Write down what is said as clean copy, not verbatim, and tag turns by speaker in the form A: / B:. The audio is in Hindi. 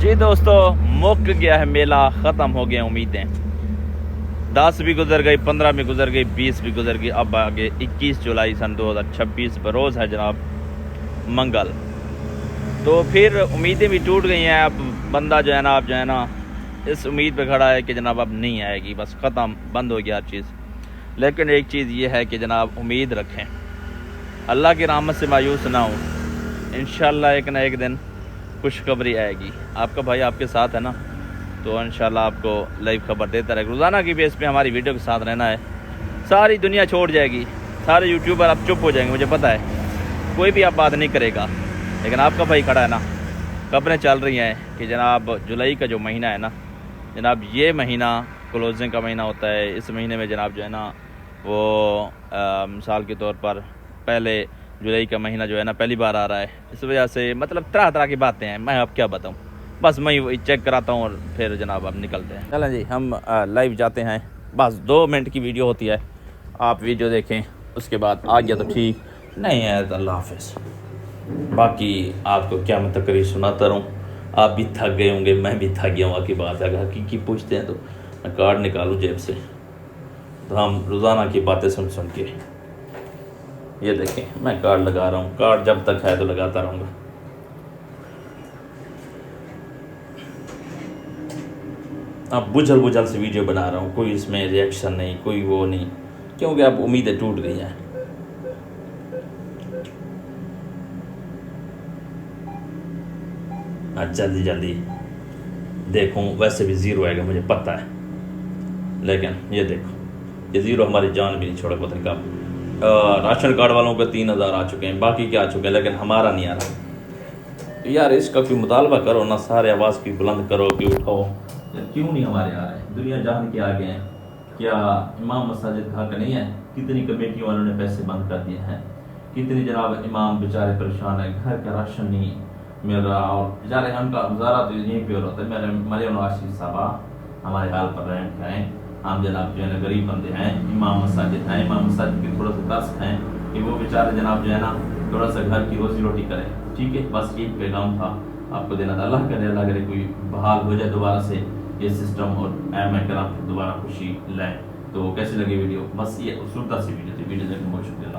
A: जी दोस्तों, मुक गया है मेला, ख़त्म हो गया उम्मीदें। 10 भी गुजर गई, 15 भी गुजर गई, 20 भी गुजर गई। अब आगे 21 जुलाई सन 2026 बरोज़ है जनाब मंगल। तो फिर उम्मीदें भी टूट गई हैं। अब बंदा जो है ना, अब जो है ना इस उम्मीद पे खड़ा है कि जनाब अब नहीं आएगी, बस ख़त्म, बंद हो गया हर चीज़। लेकिन एक चीज़ ये है कि जनाब उम्मीद रखें, अल्लाह की रहमत से मायूस ना हो। इंशाल्लाह एक ना एक दिन खुशखबरी आएगी। आपका भाई आपके साथ है ना, तो इंशाल्लाह आपको लाइव खबर देता रहेगा। रोज़ाना की बेस पे हमारी वीडियो के साथ रहना है। सारी दुनिया छोड़ जाएगी, सारे यूट्यूबर अब चुप हो जाएंगे, मुझे पता है कोई भी अब बात नहीं करेगा। लेकिन आपका भाई खड़ा है ना। खबरें चल रही हैं कि जनाब जुलाई का जो महीना है ना जनाब, ये महीना क्लोजिंग का महीना होता है। इस महीने में जनाब जो है ना वो मिसाल के तौर पर पहले जुलाई का महीना जो है ना पहली बार आ रहा है। इस वजह से मतलब तरह तरह की बातें हैं, मैं अब क्या बताऊं। बस मैं वही चेक कराता हूँ और फिर जनाब अब निकलते हैं। चलें जी, हम लाइव जाते हैं। बस 2 मिनट की वीडियो होती है, आप वीडियो देखें, उसके बाद आ गया तो ठीक, नहीं है तो अल्लाह हाफिज़। बाकी आपको क्या मैं तकरीर सुनाता रहूँ, आप भी थक गए होंगे, मैं भी थक गया हूँ। आपकी बात है, अगर हकीकी पूछते हैं तो मैं कार्ड निकालूँ जेब से, तो हम रोज़ाना की बातें सुन सुन के, ये देखें मैं कार्ड लगा रहा हूँ। कार्ड जब तक है तो लगाता रहूँगा। अब बुझल बुझल से वीडियो बना रहा हूँ, कोई इसमें रिएक्शन नहीं, कोई वो नहीं, क्योंकि अब उम्मीदें टूट गई हैं। जल्दी जल्दी देखूँ, वैसे भी ज़ीरो आएगा मुझे पता है, लेकिन ये देखो, ये ज़ीरो हमारी जान भी नहीं छोड़ा। पता नहीं कब राशन कार्ड वालों के 3000 आ चुके हैं, बाकी क्या आ चुके हैं, लेकिन हमारा नहीं आ रहा। यार इसका कोई मुतालबा करो ना, सारे आवाज़ की बुलंद करो कि उठाओ, यार क्यों नहीं हमारे आ रहे हैं। दुनिया जहान के आगे हैं, क्या इमाम मसाजिद हक नहीं है? कितनी कमेटियों वालों ने पैसे बंद कर दिए हैं, कितनी जनाब इमाम बेचारे परेशान है, घर का राशन नहीं मिल रहा, और बेचारे उनका गुजारा तो यहीं पे होता है। मेरे मरियम आशीष साहबा हमारे हाल पर रहम करें। हम जनाब जो है ना गरीब बंदे हैं, इमाम मसाजिद हैं, इमाम मसाजिद के थोड़ा सा दस्त हैं कि वो बेचारे जनाब जो है ना थोड़ा सा घर की रोजी रोटी करें। ठीक है, बस एक पैगाम था आपको देना था। अल्लाह करे, अल्लाह करे कोई बहाल हो जाए दोबारा से ये सिस्टम, और मैं करा दोबारा खुशी लाए। तो कैसी लगी वीडियो? बस ये उत्सुकता सी वीडियो थी। वीडियो देखने बहुत शुक्रिया।